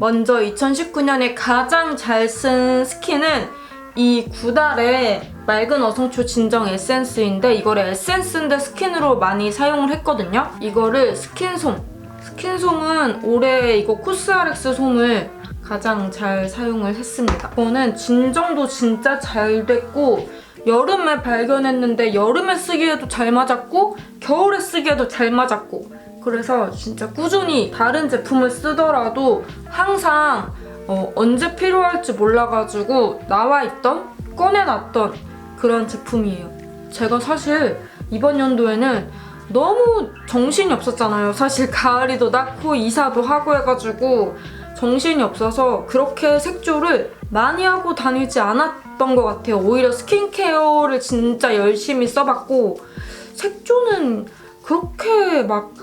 먼저 2019년에 가장 잘 쓴 스킨은 이 구달의 맑은 어성초 진정 에센스인데 이거를 에센스인데 스킨으로 많이 사용을 했거든요. 이거를 스킨솜은 올해 이거 코스알엑스 솜을 가장 잘 사용을 했습니다. 이거는 진정도 진짜 잘 됐고 여름에 발견했는데 여름에 쓰기에도 잘 맞았고 겨울에 쓰기에도 잘 맞았고 그래서 진짜 꾸준히 다른 제품을 쓰더라도 항상 언제 필요할지 몰라가지고 나와있던 꺼내놨던 그런 제품이에요. 제가 사실 이번 연도에는 너무 정신이 없었잖아요. 사실 가을이도 낳고 이사도 하고 해가지고 정신이 없어서 그렇게 색조를 많이 하고 다니지 않았던 것 같아요. 오히려 스킨케어를 진짜 열심히 써봤고 색조는 그렇게 막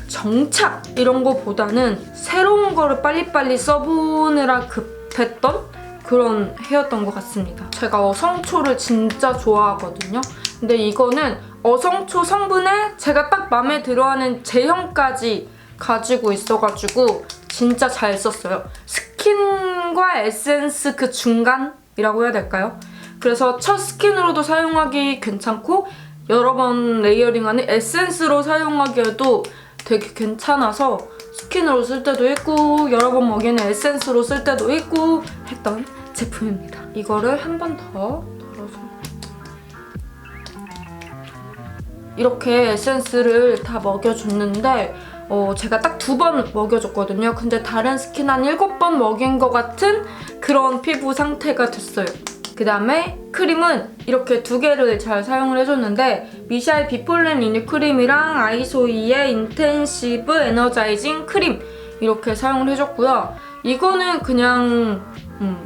정착 이런 거보다는 새로운 거를 빨리빨리 써보느라 급했던 그런 해였던 것 같습니다. 제가 어성초를 진짜 좋아하거든요. 근데 이거는 어성초 성분에 제가 딱 마음에 들어하는 제형까지 가지고 있어가지고 진짜 잘 썼어요. 스킨과 에센스 그 중간이라고 해야 될까요? 그래서 첫 스킨으로도 사용하기 괜찮고 여러 번 레이어링하는 에센스로 사용하기에도 되게 괜찮아서 스킨으로 쓸 때도 있고 여러 번 먹이는 에센스로 쓸 때도 있고 했던 제품입니다. 이거를 한 번 더 덜어서 이렇게 에센스를 다 먹여줬는데 제가 딱 2번 먹여줬거든요. 근데 다른 스킨 한 7번 먹인 것 같은 그런 피부 상태가 됐어요. 그 다음에 크림은 이렇게 2개를 잘 사용을 해줬는데 미샤의 비폴렌 리뉴 크림이랑 아이소이의 인텐시브 에너자이징 크림 이렇게 사용을 해줬고요. 이거는 그냥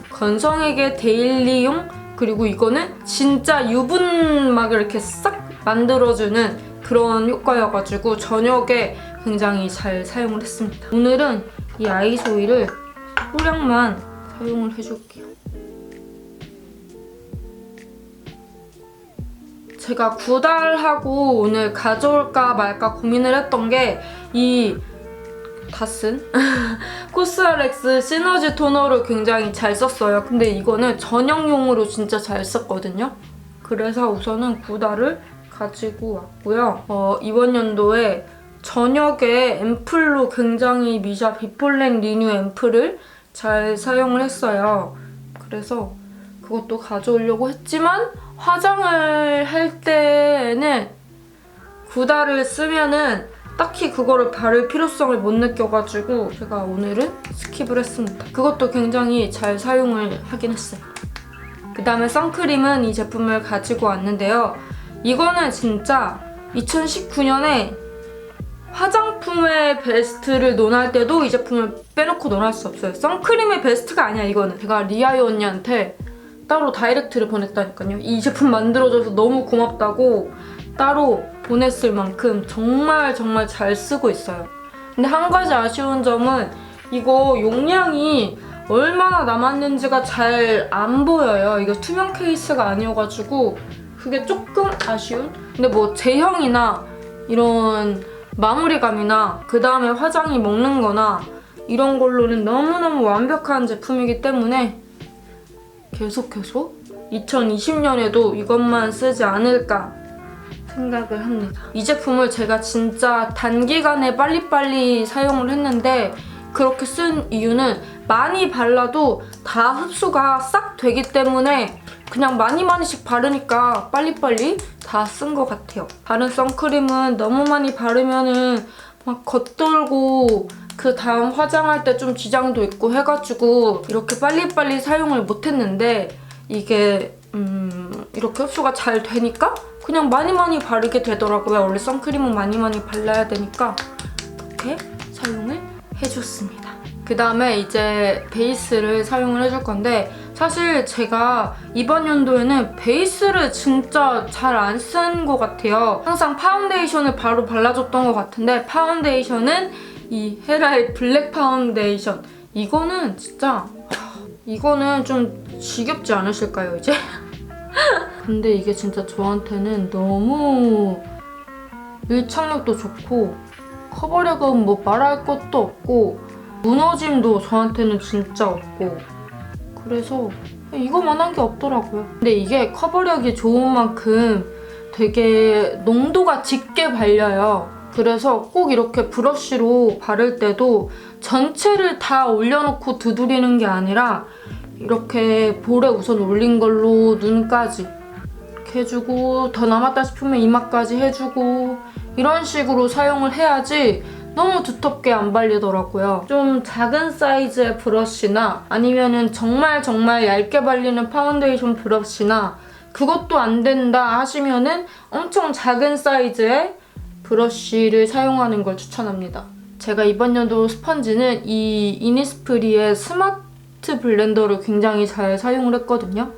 건성에게 데일리용 그리고 이거는 진짜 유분막을 이렇게 싹 만들어주는 그런 효과여가지고 저녁에 굉장히 잘 사용을 했습니다. 오늘은 이 아이소이를 소량만 사용을 해줄게요. 제가 구달하고 오늘 가져올까 말까 고민을 했던 게 이 다 쓴 코스알엑스 시너지 토너를 굉장히 잘 썼어요. 근데 이거는 저녁용으로 진짜 잘 썼거든요. 그래서 우선은 구달을 가지고 왔고요. 이번 연도에 저녁에 앰플로 굉장히 미샤 비폴렌 리뉴 앰플을 잘 사용을 했어요. 그래서 그것도 가져오려고 했지만 화장을 할 때는 구달을 쓰면은 딱히 그거를 바를 필요성을 못 느껴가지고 제가 오늘은 스킵을 했습니다. 그것도 굉장히 잘 사용을 하긴 했어요. 그 다음에 선크림은 이 제품을 가지고 왔는데요. 이거는 진짜 2019년에 화장품의 베스트를 논할 때도 이 제품을 빼놓고 논할 수 없어요. 선크림의 베스트가 아니야 이거는. 제가 리아이 언니한테 따로 다이렉트를 보냈다니까요. 이 제품 만들어줘서 너무 고맙다고 따로 보냈을 만큼 정말 잘 쓰고 있어요. 근데 한 가지 아쉬운 점은 이거 용량이 얼마나 남았는지가 잘 안 보여요. 이거 투명 케이스가 아니어가지고 그게 조금 아쉬운? 근데 뭐 제형이나 이런 마무리감이나 그 다음에 화장이 먹는 거나 이런 걸로는 너무너무 완벽한 제품이기 때문에 계속 2020년에도 이것만 쓰지 않을까 생각을 합니다. 이 제품을 제가 진짜 단기간에 빨리빨리 사용을 했는데 그렇게 쓴 이유는 많이 발라도 다 흡수가 싹 되기 때문에 그냥 많이씩 바르니까 빨리빨리 다 쓴 것 같아요. 다른 선크림은 너무 많이 바르면은 막 겉돌고 그 다음 화장할 때 좀 지장도 있고 해가지고 이렇게 빨리빨리 사용을 못했는데 이게 이렇게 흡수가 잘 되니까 그냥 많이 바르게 되더라고요. 원래 선크림은 많이 발라야 되니까 이렇게 사용을 해줬습니다. 그 다음에 이제 베이스를 사용을 해줄 건데 사실 제가 이번 연도에는 베이스를 진짜 잘 안 쓴 것 같아요. 항상 파운데이션을 바로 발라줬던 것 같은데 파운데이션은 이 헤라의 블랙 파운데이션 이거는 진짜 이거는 좀 지겹지 않으실까요 이제? 근데 이게 진짜 저한테는 너무 밀착력도 좋고 커버력은 뭐 말할 것도 없고 무너짐도 저한테는 진짜 없고 그래서 이거만한 게 없더라고요. 근데 이게 커버력이 좋은 만큼 되게 농도가 짙게 발려요. 그래서 꼭 이렇게 브러쉬로 바를 때도 전체를 다 올려놓고 두드리는 게 아니라 이렇게 볼에 우선 올린 걸로 눈까지 이렇게 해주고 더 남았다 싶으면 이마까지 해주고 이런 식으로 사용을 해야지 너무 두텁게 안 발리더라고요. 좀 작은 사이즈의 브러쉬나 아니면은 정말 얇게 발리는 파운데이션 브러쉬나 그것도 안 된다 하시면은 엄청 작은 사이즈의 브러쉬를 사용하는 걸 추천합니다. 제가 이번 연도 스펀지는 이 이니스프리의 스마트 블렌더를 굉장히 잘 사용을 했거든요.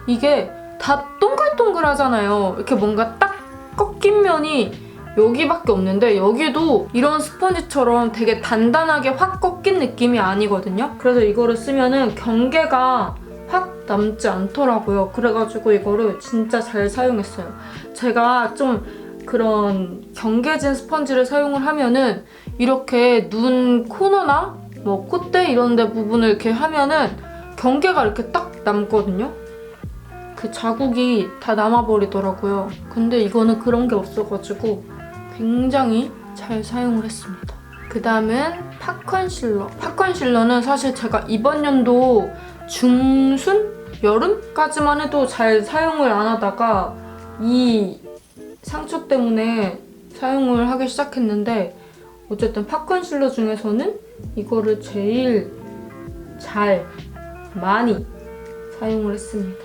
이게 다 동글동글하잖아요. 이렇게 뭔가 딱 꺾인 면이 여기밖에 없는데 여기도 이런 스펀지처럼 되게 단단하게 확 꺾인 느낌이 아니거든요. 그래서 이거를 쓰면은 경계가 확 남지 않더라고요. 그래가지고 이거를 진짜 잘 사용했어요. 제가 좀 그런 경계진 스펀지를 사용을 하면은 이렇게 눈 코너나 뭐 콧대 이런 데 부분을 이렇게 하면은 경계가 이렇게 딱 남거든요. 그 자국이 다 남아버리더라고요. 근데 이거는 그런 게 없어가지고 굉장히 잘 사용을 했습니다. 그 다음은 팝컨실러. 팝컨실러는 사실 제가 이번 연도 중순? 여름까지만 해도 잘 사용을 안 하다가 이 상처 때문에 사용을 하기 시작했는데 어쨌든 팝컨실러 중에서는 이거를 제일 잘 많이 사용을 했습니다.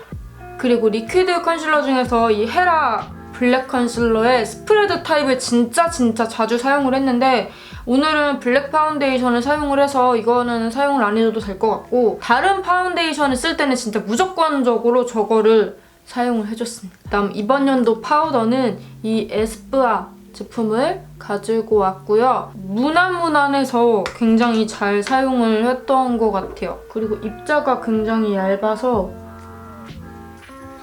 그리고 리퀴드 컨실러 중에서 이 헤라 블랙 컨실러의 스프레드 타입을 진짜 자주 사용을 했는데 오늘은 블랙 파운데이션을 사용을 해서 이거는 사용을 안 해줘도 될 것 같고 다른 파운데이션을 쓸 때는 진짜 무조건적으로 저거를 사용을 해줬습니다. 그다음 이번 연도 파우더는 이 에스쁘아 제품을 가지고 왔고요. 무난무난해서 굉장히 잘 사용을 했던 것 같아요. 그리고 입자가 굉장히 얇아서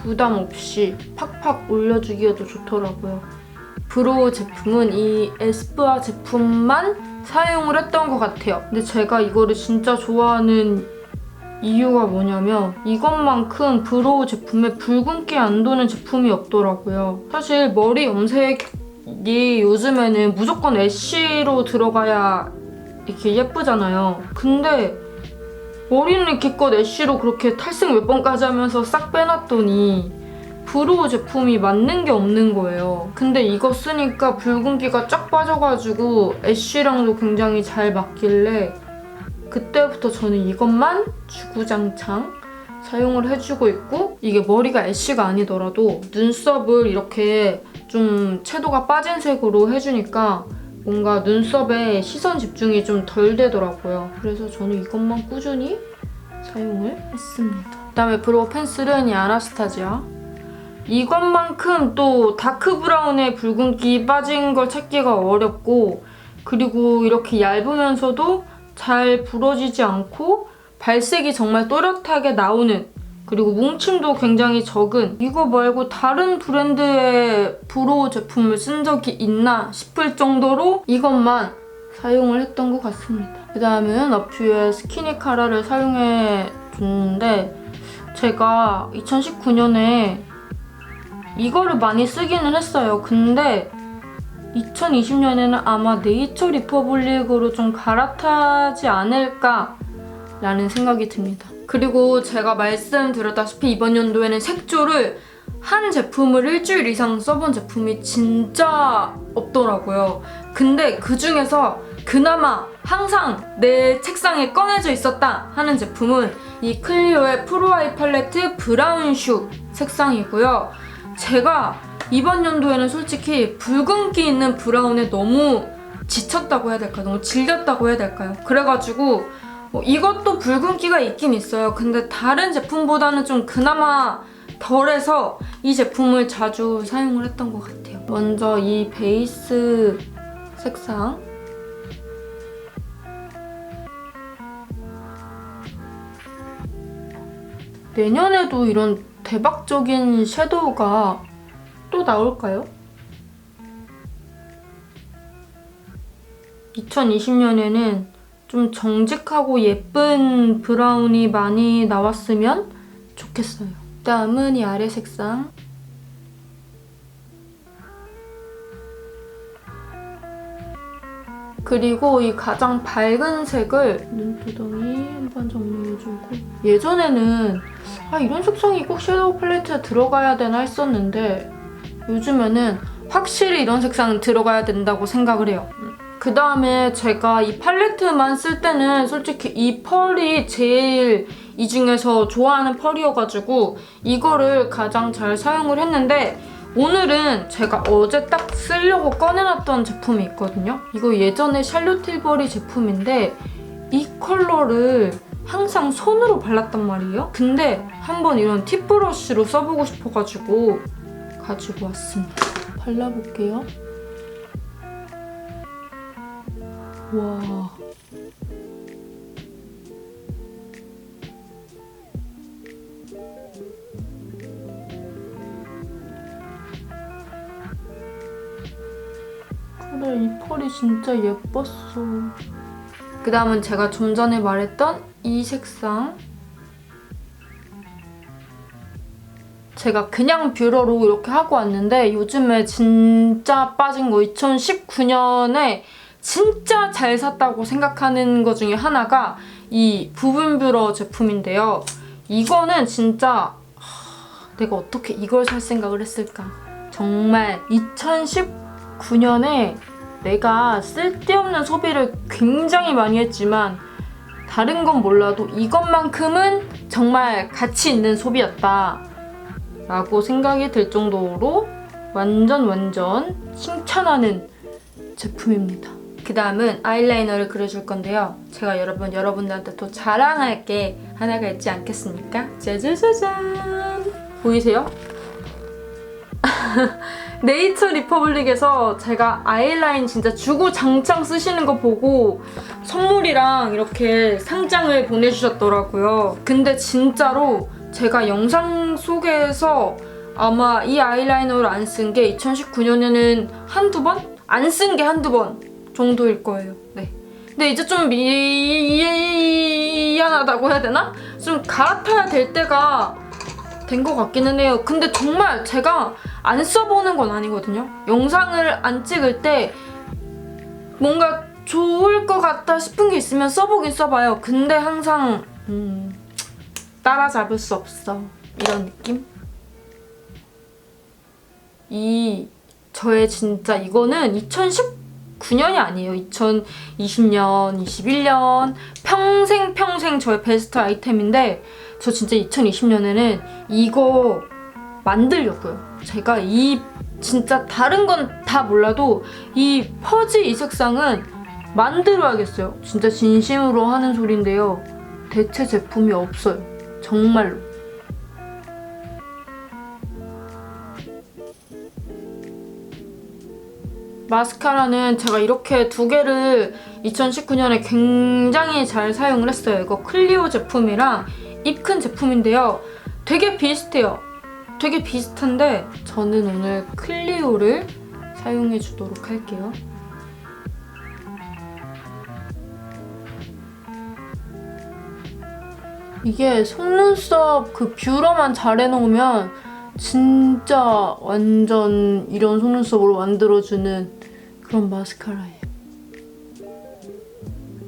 부담 없이 팍팍 올려주기에도 좋더라고요. 브로우 제품은 이 에스쁘아 제품만 사용을 했던 것 같아요. 근데 제가 이거를 진짜 좋아하는 이유가 뭐냐면 이것만큼 브로우 제품에 붉은기 안 도는 제품이 없더라고요. 사실 머리 염색이 요즘에는 무조건 애쉬로 들어가야 이렇게 예쁘잖아요. 근데 머리는 기껏 애쉬로 그렇게 탈색 몇 번까지 하면서 싹 빼놨더니 브로우 제품이 맞는 게 없는 거예요. 근데 이거 쓰니까 붉은기가 쫙 빠져가지고 애쉬랑도 굉장히 잘 맞길래 그때부터 저는 이것만 주구장창 사용을 해주고 있고 이게 머리가 애쉬가 아니더라도 눈썹을 이렇게 좀 채도가 빠진 색으로 해주니까 뭔가 눈썹에 시선 집중이 좀 덜 되더라고요. 그래서 저는 이것만 꾸준히 사용을 했습니다. 그다음에 브로우 펜슬은 이 아나스타지아. 이것만큼 또 다크 브라운의 붉은기 빠진 걸 찾기가 어렵고 그리고 이렇게 얇으면서도 잘 부러지지 않고 발색이 정말 또렷하게 나오는 그리고 뭉침도 굉장히 적은 이거 말고 다른 브랜드의 브로우 제품을 쓴 적이 있나 싶을 정도로 이것만 사용을 했던 것 같습니다. 그 다음은 어퓨의 스키니 카라를 사용해 줬는데 제가 2019년에 이거를 많이 쓰기는 했어요. 근데 2020년에는 아마 네이처 리퍼블릭으로 좀 갈아타지 않을까 라는 생각이 듭니다. 그리고 제가 말씀드렸다시피 이번 연도에는 색조를 한 제품을 일주일 이상 써본 제품이 진짜 없더라고요. 근데 그중에서 그나마 항상 내 책상에 꺼내져 있었다 하는 제품은 이 클리오의 프로아이 팔레트 브라운 슈 색상이고요. 제가 이번 연도에는 솔직히 붉은기 있는 브라운에 너무 지쳤다고 해야 될까요? 너무 질렸다고 해야 될까요? 그래가지고 이것도 붉은기가 있긴 있어요. 근데 다른 제품보다는 좀 그나마 덜해서 이 제품을 자주 사용을 했던 것 같아요. 먼저 이 베이스 색상 내년에도 이런 대박적인 섀도우가 또 나올까요? 2020년에는 좀 정직하고 예쁜 브라운이 많이 나왔으면 좋겠어요. 다음은 이 아래 색상. 그리고 이 가장 밝은 색을 눈두덩이 한번 정리해주고, 예전에는 이런 색상이 꼭 섀도우 팔레트에 들어가야 되나 했었는데 요즘에는 확실히 이런 색상은 들어가야 된다고 생각을 해요. 그 다음에 제가 이 팔레트만 쓸 때는 솔직히 이 펄이 제일 이 중에서 좋아하는 펄이어가지고 이거를 가장 잘 사용을 했는데, 오늘은 제가 어제 딱 쓰려고 꺼내놨던 제품이 있거든요. 이거 예전에 샬롯 틸버리 제품인데 이 컬러를 항상 손으로 발랐단 말이에요. 근데 한번 이런 팁 브러쉬로 써보고 싶어가지고 가지고 왔습니다. 발라볼게요. 와. 그래, 이 펄이 진짜 예뻤어. 그 다음은 제가 좀 전에 말했던 이 색상. 제가 그냥 뷰러로 이렇게 하고 왔는데 요즘에 진짜 빠진 거, 2019년에 진짜 잘 샀다고 생각하는 것 중에 하나가 이 부분 뷰러 제품인데요. 이거는 진짜 내가 어떻게 이걸 살 생각을 했을까. 정말 2019년에 내가 쓸데없는 소비를 굉장히 많이 했지만 다른 건 몰라도 이것만큼은 정말 가치 있는 소비였다 라고 생각이 들 정도로 완전 칭찬하는 제품입니다. 그 다음은 아이라이너를 그려줄 건데요. 제가 여러분들한테 또 자랑할 게 하나가 있지 않겠습니까? 짜자자잔! 보이세요? 네이처 리퍼블릭에서 제가 아이라인 진짜 주구장창 쓰시는 거 보고 선물이랑 이렇게 상장을 보내주셨더라고요. 근데 진짜로 제가 영상 속에서 아마 이 아이라이너를 안 쓴 게 2019년에는 한두 번? 안 쓴 게 한두 번 정도일 거예요. 네. 근데 이제 좀 미안하다고 해야 되나? 좀 갈아타야 될 때가 된 것 같기는 해요. 근데 정말 제가 안 써보는 건 아니거든요. 영상을 안 찍을 때 뭔가 좋을 것 같다 싶은 게 있으면 써보긴 써봐요. 근데 항상 따라잡을 수 없어. 이런 느낌? 저의 진짜 이거는 2019년이 아니에요. 2020년, 21년 평생 저의 베스트 아이템인데 저 진짜 2020년에는 이거 만들려고요. 제가 진짜 다른 건 다 몰라도 이 퍼지 이 색상은 만들어야겠어요. 진짜 진심으로 하는 소린데요. 대체 제품이 없어요. 정말로. 마스카라는 제가 이렇게 두 개를 2019년에 굉장히 잘 사용을 했어요. 이거 클리오 제품이랑 입큰 제품인데요. 되게 비슷해요. 되게 비슷한데 저는 오늘 클리오를 사용해 주도록 할게요. 이게 속눈썹 그 뷰러만 잘 해놓으면 진짜 완전 이런 속눈썹으로 만들어주는 그런 마스카라예요.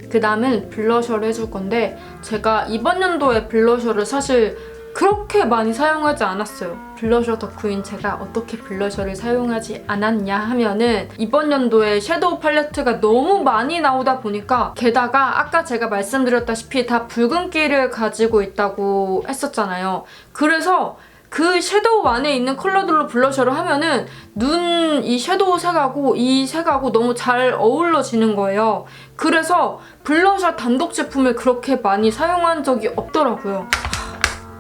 그 다음은 블러셔를 해줄 건데 제가 이번 연도에 블러셔를 사실 그렇게 많이 사용하지 않았어요. 블러셔 덕후인 제가 어떻게 블러셔를 사용하지 않았냐 하면은 이번 연도에 섀도우 팔레트가 너무 많이 나오다 보니까, 게다가 아까 제가 말씀드렸다시피 다 붉은기를 가지고 있다고 했었잖아요. 그래서 그 섀도우 안에 있는 컬러들로 블러셔를 하면은 눈 이 섀도우 색하고 이 색하고 너무 잘 어우러지는 거예요. 그래서 블러셔 단독 제품을 그렇게 많이 사용한 적이 없더라고요.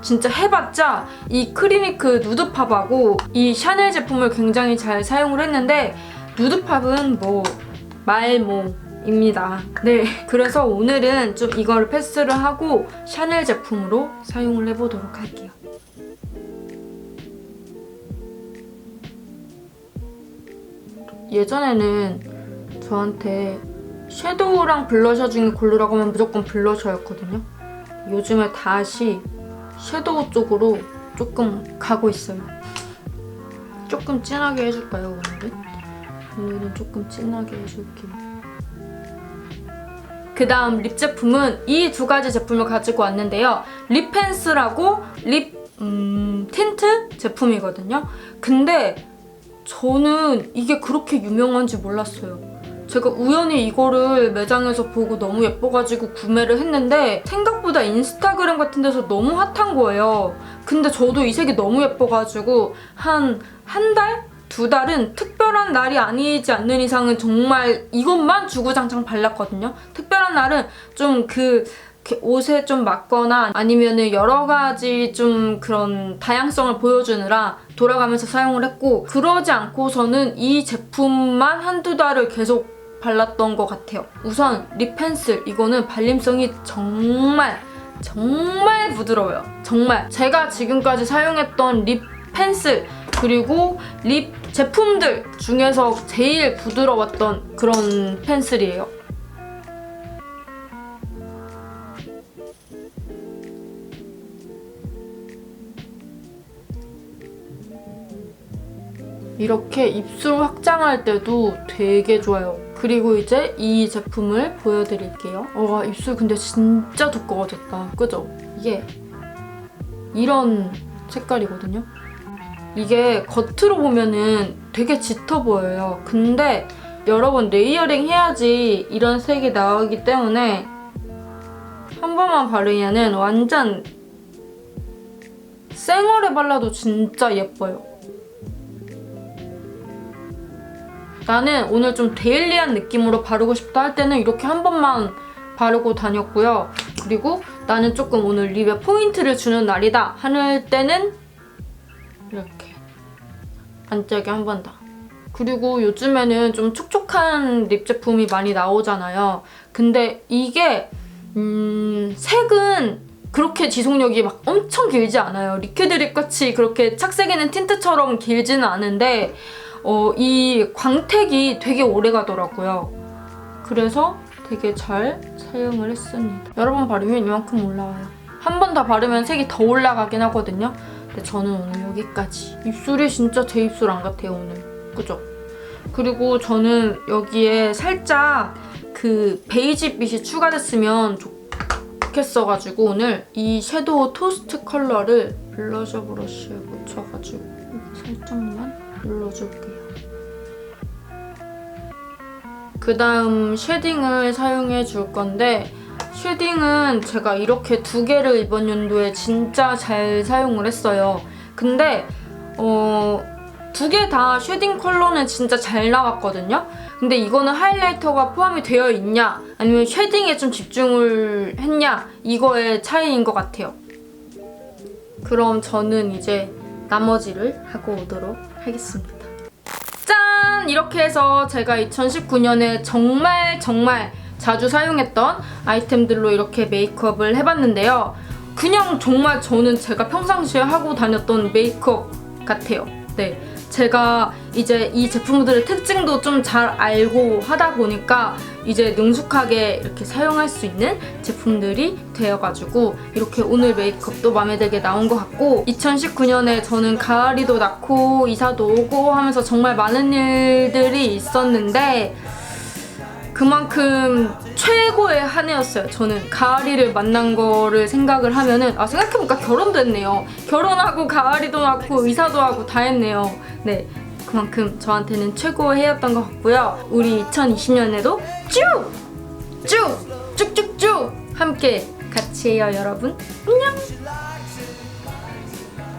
진짜 해봤자 이 크리니크 누드팝하고 이 샤넬 제품을 굉장히 잘 사용을 했는데 누드팝은 뭐 말모입니다. 네, 그래서 오늘은 좀 이거를 패스를 하고 샤넬 제품으로 사용을 해보도록 할게요. 예전에는 저한테 섀도우랑 블러셔 중에 고르라고 하면 무조건 블러셔였거든요. 요즘에 다시 섀도우 쪽으로 조금 가고 있어요. 조금 진하게 해줄까요, 오늘은? 오늘은 조금 진하게 해줄게요. 그 다음 립 제품은 이 두 가지 제품을 가지고 왔는데요. 립펜슬하고 립 틴트 제품이거든요. 근데 저는 이게 그렇게 유명한지 몰랐어요. 제가 우연히 이거를 매장에서 보고 너무 예뻐가지고 구매를 했는데 생각보다 인스타그램 같은 데서 너무 핫한 거예요. 근데 저도 이 색이 너무 예뻐가지고 한 달? 2달은 특별한 날이 아니지 않는 이상은 정말 이것만 주구장창 발랐거든요. 특별한 날은 좀 옷에 좀 맞거나 아니면은 여러 가지 좀 그런 다양성을 보여주느라 돌아가면서 사용을 했고, 그러지 않고서는 이 제품만 한두 달을 계속 발랐던 것 같아요. 우선 립 펜슬, 이거는 발림성이 정말 부드러워요. 정말 제가 지금까지 사용했던 립 펜슬 그리고 립 제품들 중에서 제일 부드러웠던 그런 펜슬이에요. 이렇게 입술 확장할 때도 되게 좋아요. 그리고 이제 이 제품을 보여드릴게요. 와, 입술 근데 진짜 두꺼워졌다. 그죠? 이게 이런 색깔이거든요. 이게 겉으로 보면은 되게 짙어 보여요. 근데 여러분 레이어링 해야지 이런 색이 나오기 때문에 한 번만 바르면은 완전 쌩얼에 발라도 진짜 예뻐요. 나는 오늘 좀 데일리한 느낌으로 바르고 싶다 할 때는 이렇게 한 번만 바르고 다녔고요. 그리고 나는 조금 오늘 립에 포인트를 주는 날이다 하는 때는 이렇게 반짝이 한 번 더. 그리고 요즘에는 좀 촉촉한 립 제품이 많이 나오잖아요. 근데 이게 색은 그렇게 지속력이 막 엄청 길지 않아요. 리퀴드 립같이 그렇게 착색이는 틴트처럼 길지는 않은데 이 광택이 되게 오래 가더라고요. 그래서 되게 잘 사용을 했습니다. 여러 번 바르면 이만큼 올라와요. 한 번 더 바르면 색이 더 올라가긴 하거든요. 근데 저는 오늘 여기까지. 입술이 진짜 제 입술 안 같아요, 오늘. 그죠? 그리고 저는 여기에 살짝 그 베이지빛이 추가됐으면 좋겠어가지고 오늘 이 섀도우 토스트 컬러를 블러셔 브러쉬에 묻혀가지고 살짝만 눌러줄게요. 그 다음 쉐딩을 사용해 줄 건데, 쉐딩은 제가 이렇게 2개를 이번 연도에 진짜 잘 사용을 했어요. 근데 2개 다 쉐딩 컬러는 진짜 잘 나왔거든요. 근데 이거는 하이라이터가 포함이 되어 있냐 아니면 쉐딩에 좀 집중을 했냐 이거의 차이인 것 같아요. 그럼 저는 이제 나머지를 하고 오도록 하겠습니다. 짠! 이렇게 해서 제가 2019년에 정말 자주 사용했던 아이템들로 이렇게 메이크업을 해봤는데요. 그냥 정말 저는 제가 평상시에 하고 다녔던 메이크업 같아요. 네, 제가 이제 이 제품들의 특징도 좀 잘 알고 하다 보니까 이제 능숙하게 이렇게 사용할 수 있는 제품들이 되어가지고 이렇게 오늘 메이크업도 마음에 들게 나온 것 같고, 2019년에 저는 가을이도 낳고 이사도 오고 하면서 정말 많은 일들이 있었는데 그만큼 최고의 한 해였어요. 저는 가을이를 만난 거를 생각을 하면은 생각해보니까 결혼도 했네요. 결혼하고 가을이도 낳고 이사도 하고 다 했네요. 네, 그만큼 저한테는 최고의 해였던 것 같고요. 우리 2020년에도 쭉쭉쭉쭉쭉 함께 같이 해요, 여러분. 안녕!